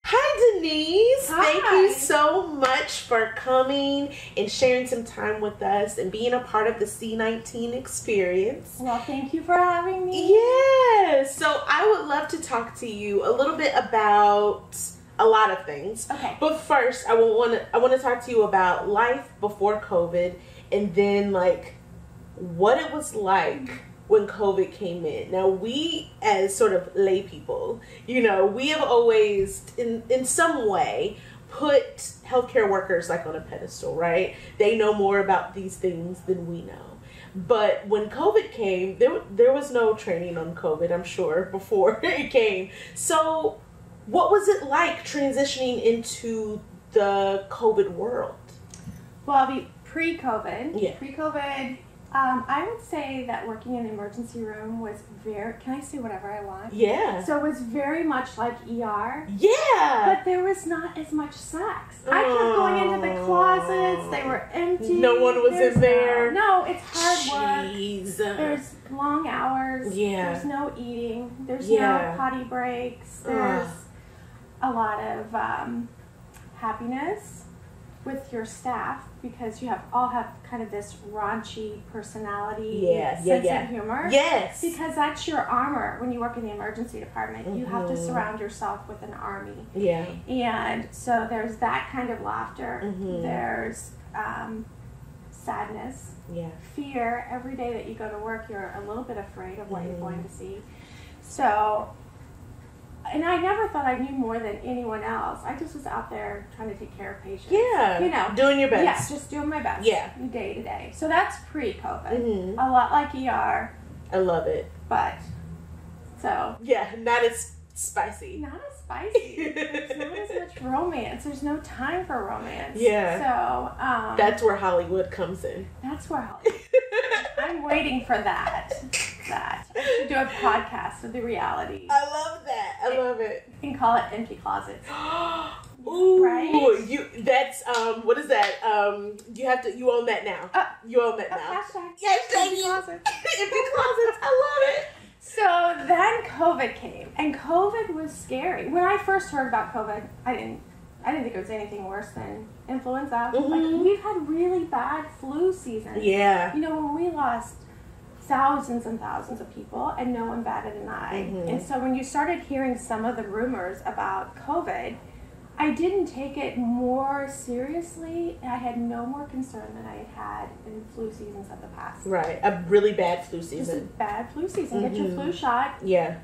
Hi, Denise. Hi. Thank you so much for coming and sharing some time with us and being a part of the C19 experience. Well, thank you for having me. Yes. So I would love to talk to you a little bit about a lot of things. Okay. But first, I want to talk to you about life before COVID, and then like what it was like when COVID came in. Now, we as sort of lay people, we have always in some way put healthcare workers like on a pedestal, right? They know more about these things than we know. But when COVID came, there was no training on COVID, I'm sure, before it came. So what was it like transitioning into the COVID world? Well, pre-COVID. Yeah. Pre-COVID, I would say that working in the emergency room was can I say whatever I want? Yeah. So it was very much like ER. Yeah. But there was not as much sex. I kept going into the closets. They were empty. No one was in there. No, it's hard Jeez. work. There's long hours. Yeah. There's no eating. There's Yeah. no potty breaks. There's a lot of happiness with your staff because you all have kind of this raunchy personality, sense of humor. Yes. Because that's your armor when you work in the emergency department. Mm-hmm. You have to surround yourself with an army. Yeah. And so there's that kind of laughter. Mm-hmm. There's sadness. Yeah. Fear. Every day that you go to work, you're a little bit afraid of what you're going to see. So, and I never thought I knew more than anyone else. I just was out there trying to take care of patients. Yeah. Doing your best. Yeah, just doing my best. Yeah. Day to day. So that's pre-COVID. Mm-hmm. A lot like ER. I love it. But, so. Yeah, not as spicy. Not as spicy. There's not as much romance. There's no time for romance. Yeah. So, that's where Hollywood comes in. That's where Hollywood. I'm waiting for that. I should do a podcast of the reality. I love that. I love it. You can call it Empty Closets. Ooh, right? That's what is that? You own that now. You own that now. Hashtag Empty closets. Empty closets. I love it. So then COVID came, and COVID was scary. When I first heard about COVID, I didn't think it was anything worse than influenza. Mm-hmm. Like, we've had really bad flu seasons. Yeah. When we lost thousands and thousands of people and no one batted an eye. Mm-hmm. And so when you started hearing some of the rumors about COVID, I didn't take it more seriously. I had no more concern than I had in flu seasons of the past. Right. A really bad flu Just a season. bad flu season. Mm-hmm. Get your flu shot. Yeah.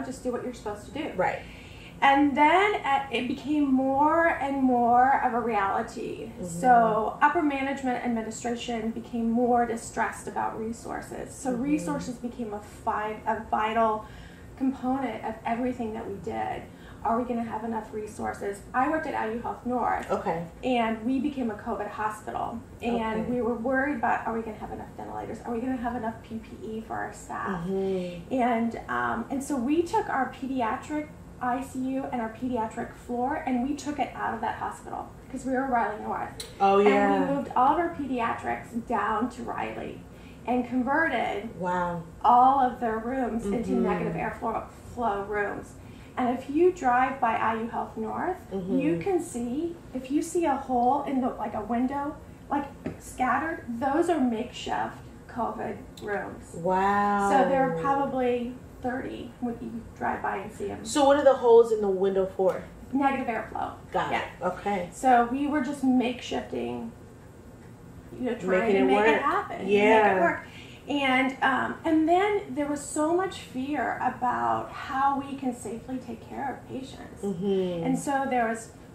Just do what you're supposed to do. Right. And then it became more and more of a reality. Mm-hmm. So upper management administration became more distressed about resources. So resources became a vital component of everything that we did. Are we going to have enough resources? I worked at IU Health North. Okay. And we became a COVID hospital. And we were worried about, are we going to have enough ventilators? Are we going to have enough PPE for our staff? Mm-hmm. And so we took our pediatric ICU and our pediatric floor, and we took it out of that hospital because we were Raleigh North. Oh, yeah. And we moved all of our pediatrics down to Raleigh and converted all of their rooms into negative airflow rooms. And if you drive by IU Health North, you can see, if you see a hole in a window, scattered, those are makeshift COVID rooms. Wow. So there are probably 30 when you drive by and see them. So what are the holes in the window for? Negative airflow. Got it. Okay. So we were just makeshifting, trying to make it happen. Yeah. Make it work. And then there was so much fear about how we can safely take care of patients. Mm-hmm. And so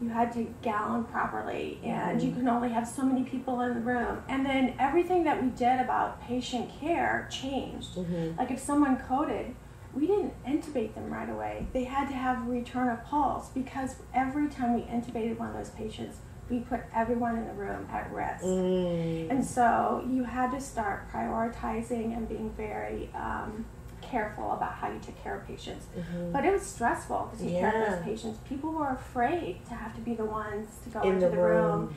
you had to gown properly, and you can only have so many people in the room. And then everything that we did about patient care changed. Mm-hmm. Like if someone coded, we didn't intubate them right away. They had to have return of pulse because every time we intubated one of those patients, we put everyone in the room at risk. And so you had to start prioritizing and being very careful about how you took care of patients. But it was stressful to take care of those patients. People were afraid to have to be the ones to go into the room.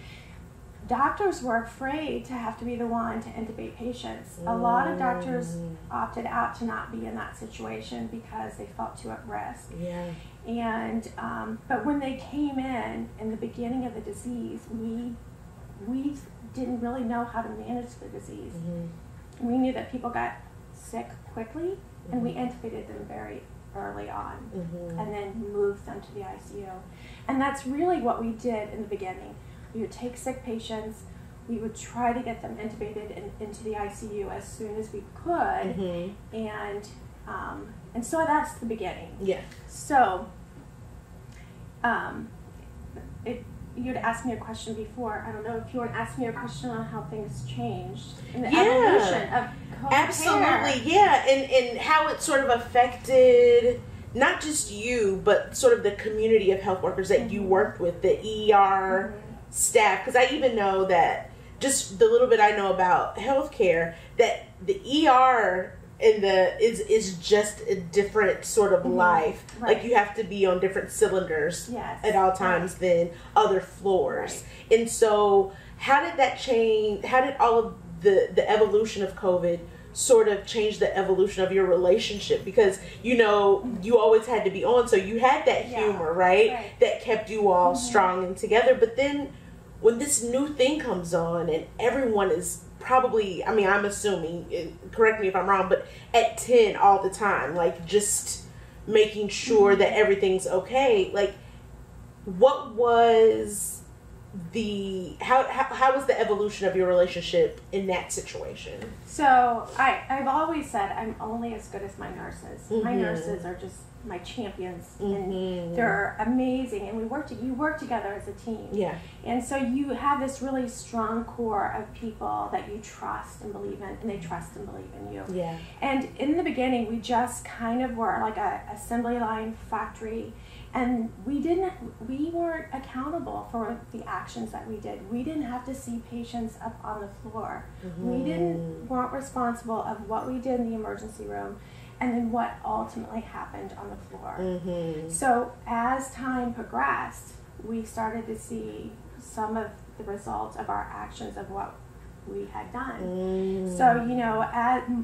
Doctors were afraid to have to be the one to intubate patients. A lot of doctors opted out to not be in that situation because they felt too at risk. And but when they came in the beginning of the disease, we didn't really know how to manage the disease. We knew that people got sick quickly, and we intubated them very early on, and then moved them to the ICU. And that's really what we did in the beginning. We would take sick patients, we would try to get them intubated into the ICU as soon as we could, and so that's the beginning. Yeah. So, you'd asked me a question before. I don't know if you want to ask me a question on how things changed in the evolution of COVID Absolutely, care. yeah, and how it sort of affected not just you, but sort of the community of health workers that you worked with, the ER staff. Because I even know that, just the little bit I know about healthcare, that the ER is just a different sort of life. Right. Like, you have to be on different cylinders at all times than other floors. Right. And so, how did that change? How did all of the evolution of COVID sort of change the evolution of your relationship? Because, you know, you always had to be on, so you had that humor, right? That kept you all strong and together. But then when this new thing comes on and everyone is probably, I mean, I'm assuming, correct me if I'm wrong, but at 10 all the time, like, just making sure that everything's okay. Like, what was how was the evolution of your relationship in that situation? So I've always said I'm only as good as my nurses. My nurses are just my champions, and they're amazing, and you work together as a team. Yeah. And so you have this really strong core of people that you trust and believe in, and they trust and believe in you. Yeah. And in the beginning, we just kind of were like a assembly line factory, and we weren't accountable for the actions that we did. We didn't have to see patients up on the floor. We weren't responsible of what we did in the emergency room, and then what ultimately happened on the floor. So as time progressed, we started to see some of the results of our actions of what we had done. So, you know,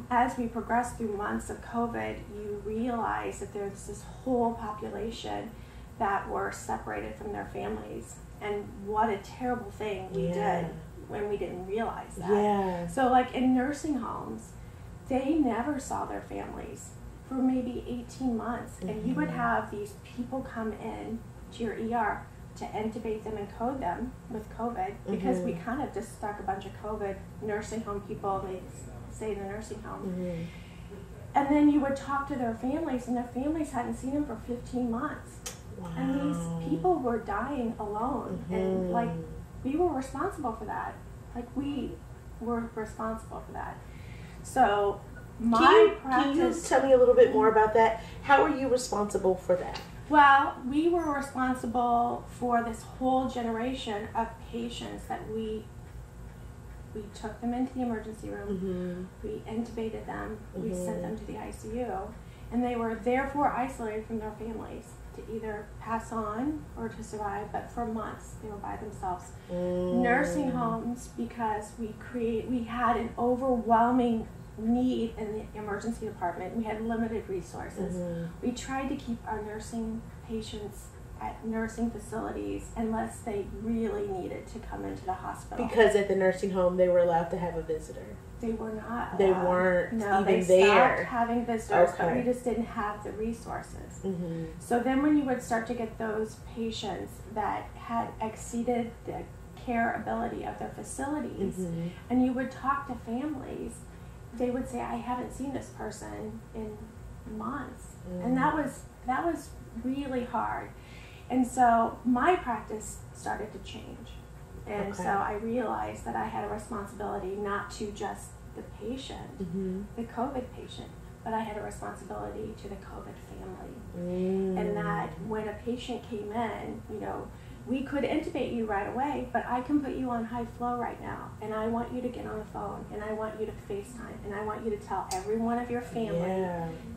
as we progressed through months of COVID, you realize that there's this whole population that were separated from their families. And what a terrible thing we did when we didn't realize that. So, like, in nursing homes, they never saw their families for maybe 18 months. And you would have these people come in to your ER to intubate them and code them with COVID, because we kind of just stuck a bunch of COVID nursing home people, they stay in the nursing home. And then you would talk to their families, and their families hadn't seen them for 15 months. Wow. And these people were dying alone. And, like, we were responsible for that. Like, we were responsible for that. So can you tell me a little bit more about that? How are you responsible for that? Well, we were responsible for this whole generation of patients that we took them into the emergency room, we intubated them, we sent them to the ICU, and they were therefore isolated from their families to either pass on or to survive, but for months they were by themselves. Nursing homes, because we had an overwhelming need in the emergency department. We had limited resources. We tried to keep our nursing patients at nursing facilities unless they really needed to come into the hospital. Because at the nursing home they were allowed to have a visitor. They were not allowed. They weren't even there. They stopped having visitors, but we just didn't have the resources. So then when you would start to get those patients that had exceeded the care ability of their facilities, and you would talk to families, they would say, I haven't seen this person in months. And that was really hard. And so my practice started to change. And so I realized that I had a responsibility not to just the patient, the COVID patient, but I had a responsibility to the COVID family. And that when a patient came in, you know, we could intubate you right away, but I can put you on high flow right now, and I want you to get on the phone, and I want you to FaceTime, and I want you to tell every one of your family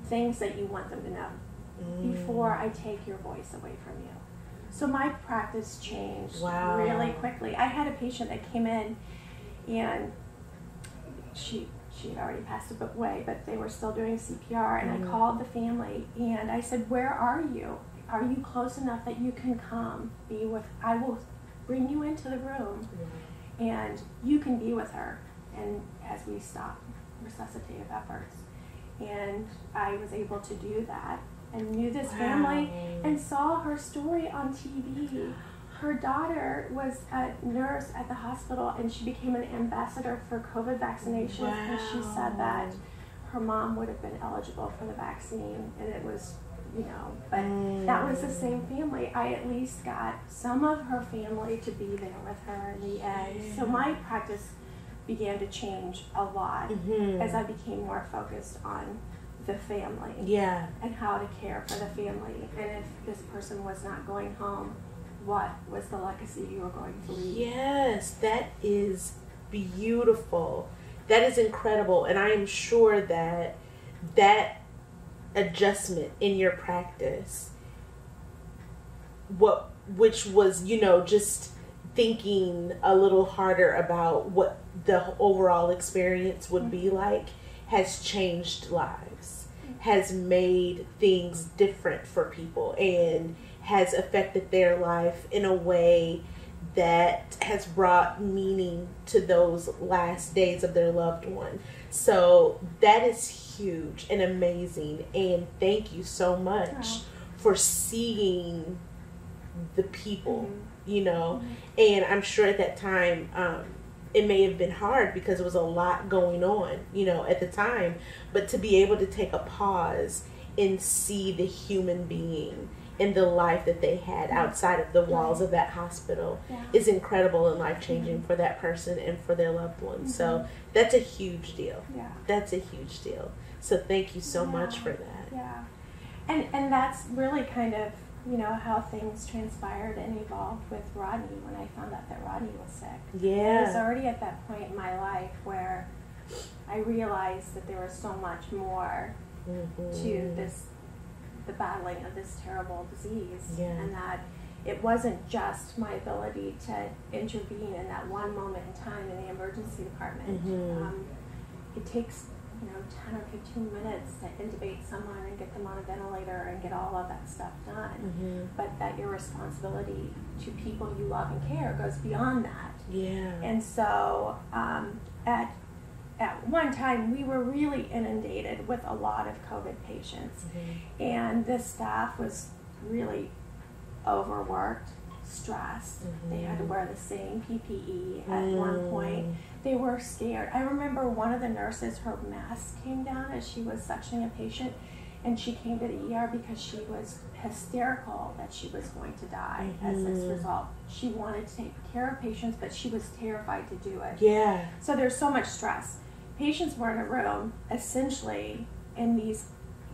things that you want them to know before I take your voice away from you. So my practice changed really quickly. I had a patient that came in, and she had already passed away, but they were still doing CPR, and I called the family, and I said, where are you? are you close enough that you can come be with, I will bring you into the room and you can be with her, and as we stop resuscitative efforts. And I was able to do that and knew this family and saw her story on TV. Her daughter was a nurse at the hospital, and she became an ambassador for COVID vaccinations, and she said that her mom would have been eligible for the vaccine, and it was, you know, but that was the same family. I at least got some of her family to be there with her in the end. So my practice began to change a lot as I became more focused on the family and how to care for the family. And if this person was not going home, what was the legacy you were going to leave? Yes, that is beautiful. That is incredible. And I am sure that that adjustment in your practice, which was, you know, just thinking a little harder about what the overall experience would be like, has changed lives, has made things different for people, and has affected their life in a way that has brought meaning to those last days of their loved one. So that is huge and amazing, and thank you so much for seeing the people, you know. And I'm sure at that time it may have been hard because there was a lot going on, you know, at the time, but to be able to take a pause and see the human being and the life that they had outside of the walls of that hospital is incredible and life-changing for that person and for their loved ones. So that's a huge deal. That's a huge deal. So thank you so much for that. And that's really kind of, you know, how things transpired and evolved with Rodney when I found out that Rodney was sick. I was already at that point in my life where I realized that there was so much more to this, the battling of this terrible disease, and that it wasn't just my ability to intervene in that one moment in time in the emergency department. It takes, you know, 10 or 15 minutes to intubate someone and get them on a ventilator and get all of that stuff done. But that your responsibility to people you love and care goes beyond that. And so at one time we were really inundated with a lot of COVID patients, and the staff was really overworked, stressed. They had to wear the same PPE at one point. They were scared. I remember one of the nurses, her mask came down as she was suctioning a patient, and she came to the ER because she was hysterical that she was going to die as this result. She wanted to take care of patients, but she was terrified to do it. So there's so much stress. Patients were in a room, essentially in these,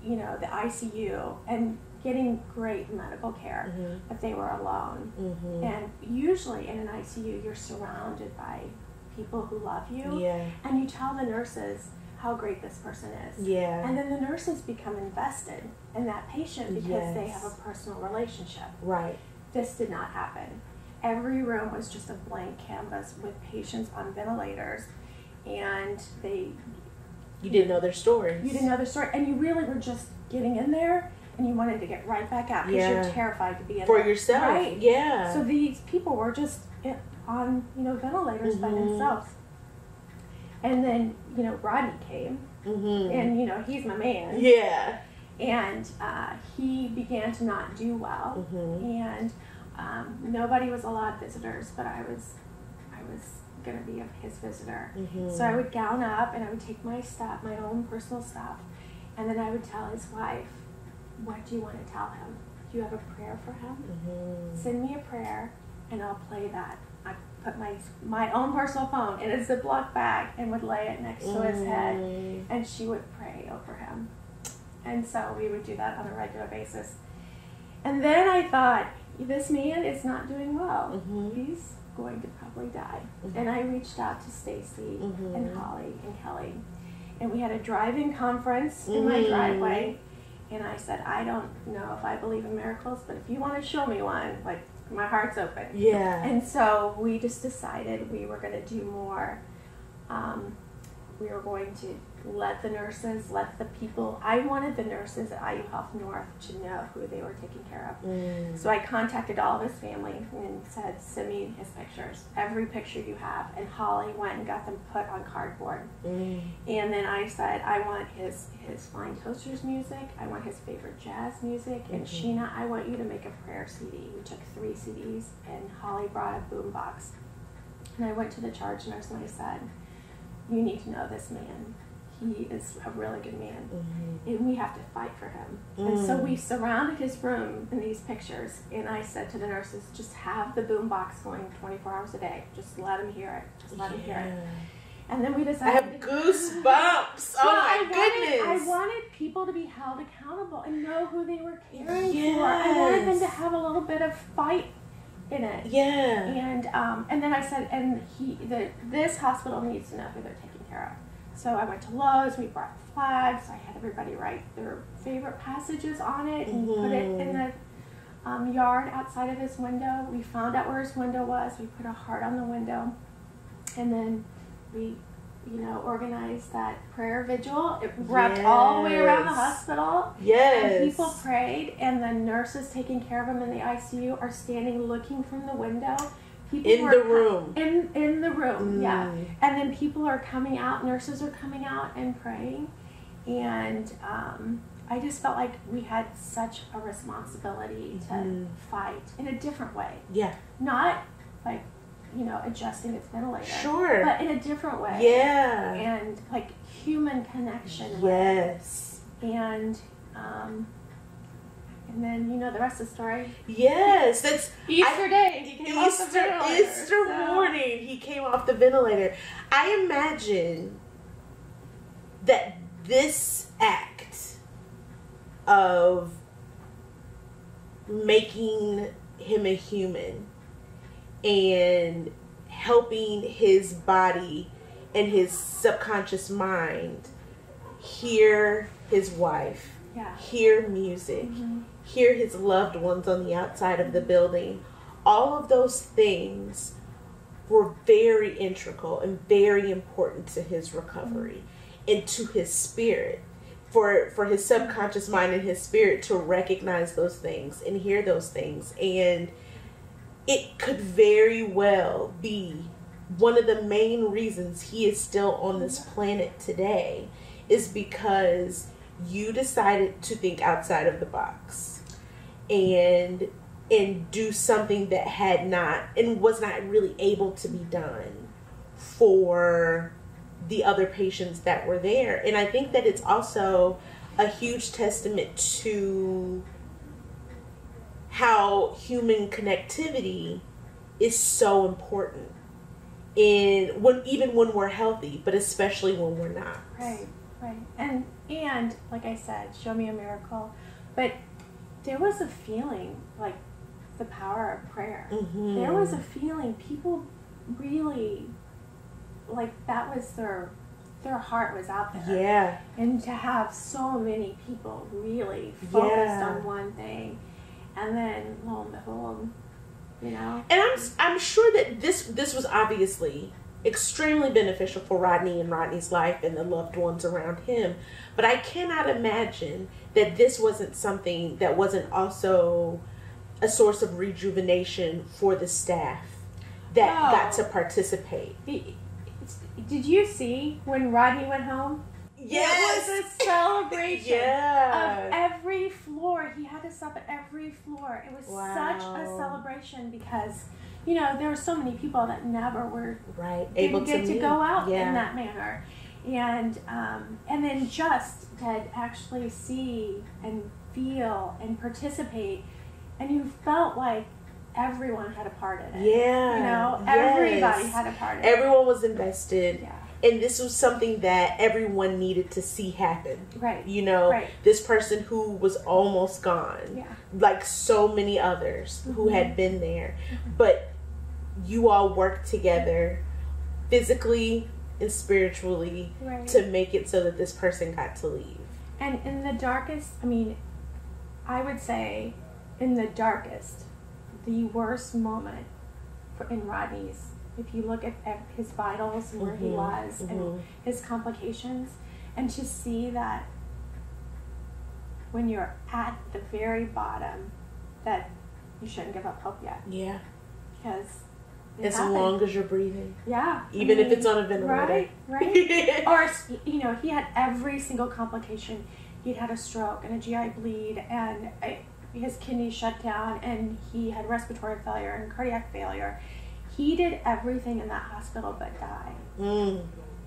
you know, the ICU, and getting great medical care, but they were alone. And usually in an ICU, you're surrounded by people who love you, and you tell the nurses how great this person is. And then the nurses become invested in that patient because they have a personal relationship. This did not happen. Every room was just a blank canvas with patients on ventilators, and you didn't know their stories. You didn't know their story, and you really were just getting in there, and you wanted to get right back out because you're terrified to be in for there. yourself. So these people were just on, you know, ventilators by themselves. And then, you know, Rodney came, and, you know, he's my man. And he began to not do well, and nobody was allowed visitors, but I was going to be his visitor. So I would gown up and I would take my stuff, my own personal stuff, and then I would tell his wife, what do you want to tell him? Do you have a prayer for him? Send me a prayer and I'll play that. I put my own personal phone in a Ziploc bag and would lay it next to his head, and she would pray over him. And so we would do that on a regular basis. And then I thought, this man is not doing well. He's going to probably die. And I reached out to Stacy and Holly and Kelly, and we had a drive-in conference in my driveway, and I said, I don't know if I believe in miracles, but if you want to show me one, like, my heart's open. And so we just decided we were going to do more we were going to let the nurses, let the people, I wanted the nurses at IU Health North to know who they were taking care of. So I contacted all of his family and said, send me his pictures, every picture you have. And Holly went and got them put on cardboard. And then I said, I want his Flying Toasters music, I want his favorite jazz music, and Sheena, I want you to make a prayer CD. We took 3 CDs, and Holly brought a boombox. And I went to the charge nurse and I said, you need to know this man. He is a really good man, and we have to fight for him. And so we surrounded his room in these pictures, and I said to the nurses, just have the boombox going 24 hours a day. Just let him hear it. Just let him hear it. And then we decided. I have goosebumps. Oh my goodness. I wanted people to be held accountable and know who they were caring for. I wanted them to have a little bit of fight in it. And then I said, and this hospital needs to know who they're taking care of. So I went to Lowe's, we brought flags, I had everybody write their favorite passages on it and put it in the yard outside of his window. We found out where his window was, we put a heart on the window, and then we, organized that prayer vigil. It wrapped all the way around the hospital. And people prayed, and the nurses taking care of him in the ICU are standing looking from the window. People in the room. In the room, yeah. And then people are coming out, nurses are coming out and praying. And I just felt like we had such a responsibility to fight in a different way. Not like, adjusting its ventilator. But in a different way. And like human connection. And then the rest of the story. That's Easter day. He came off the ventilator. Easter morning, he came off the ventilator. I imagine that this act of making him a human and helping his body and his subconscious mind hear his wife, hear music, hear his loved ones on the outside of the building. All of those things were very integral and very important to his recovery and to his spirit, for his subconscious mind and his spirit to recognize those things and hear those things. And it could very well be one of the main reasons he is still on this planet today, is because you decided to think outside of the box and do something that had not and was not really able to be done for the other patients that were there. And I think that it's also a huge testament to how human connectivity is so important even when we're healthy, but especially when we're not. Right. And like I said, show me a miracle. But there was a feeling like the power of prayer. There was a feeling people really, like, that was their heart was out there. And to have so many people really focused on one thing, and then lo and behold, And I'm sure that this was obviously extremely beneficial for Rodney and Rodney's life and the loved ones around him. But I cannot imagine that this wasn't something that wasn't also a source of rejuvenation for the staff that got to participate. Did you see when Rodney went home? Yes. It was a celebration of every floor. He had to stop at every floor. It was such a celebration because, there were so many people that never were able to go out in that manner. And then just to actually see and feel and participate, and you felt like everyone had a part in it. Everybody had a part in it. Everyone was invested. And this was something that everyone needed to see happen. This person who was almost gone, like so many others who had been there. But you all worked together physically and spiritually to make it so that this person got to leave. And in the darkest, I would say in the darkest, the worst moment in Rodney's if you look at his vitals and where he was and his complications, and to see that when you're at the very bottom, that you shouldn't give up hope yet. Yeah. Because as long as you're breathing. Yeah. Even if it's on a ventilator. Right. Or, you know, he had every single complication. He'd had a stroke and a GI bleed and his kidneys shut down, and he had respiratory failure and cardiac failure. He did everything in that hospital but die.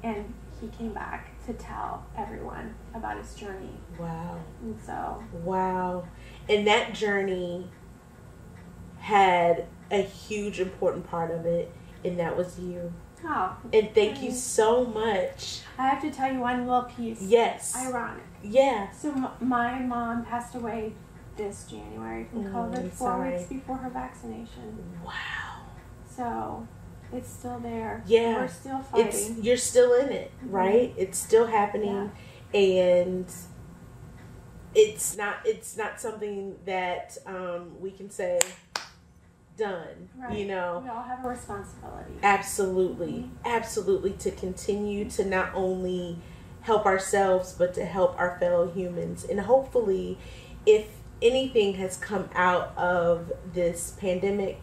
And he came back to tell everyone about his journey. Wow. And so. Wow. And that journey had a huge important part of it, and that was you. Oh. And thank you so much. I have to tell you one little piece. Yes. Ironic. Yeah. So my mom passed away this January from COVID, 4 weeks before her vaccination. Wow. So it's still there. Yeah. We're still fighting. You're still in it, right? It's still happening, and it's not something that we can say done. Right. You know, we all have a responsibility. Absolutely, absolutely, to continue to not only help ourselves but to help our fellow humans. And hopefully, if anything has come out of this pandemic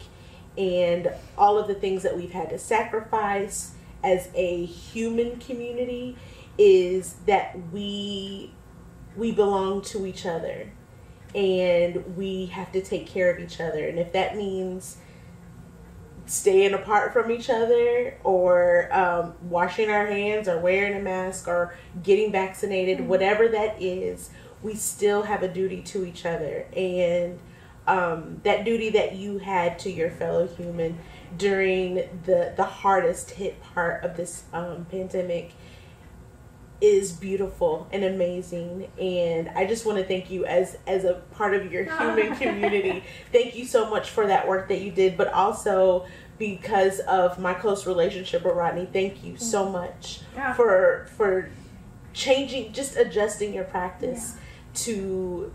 and all of the things that we've had to sacrifice as a human community, is that we belong to each other. And we have to take care of each other. And if that means staying apart from each other, or washing our hands, or wearing a mask, or getting vaccinated, whatever that is, we still have a duty to each other. And that duty that you had to your fellow human during the hardest hit part of this pandemic is beautiful and amazing. And I just want to thank you as a part of your human community. Thank you so much for that work that you did, but also because of my close relationship with Rodney, thank you so much for changing, just adjusting your practice to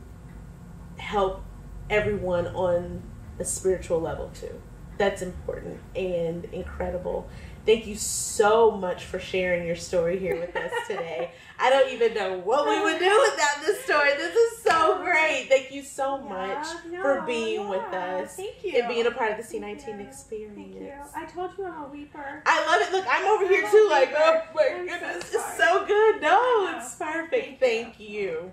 help everyone on a spiritual level too. That's important and incredible. Thank you so much for sharing your story here with us today. I don't even know what we would do without this story. This is so great. Thank you so much for being with us. Thank you. And being a part of the C19 Experience. Thank you. I told you I'm a weeper. I love it. Look, I'm over here too, like, oh my goodness, it's so good. No, it's perfect. Thank you.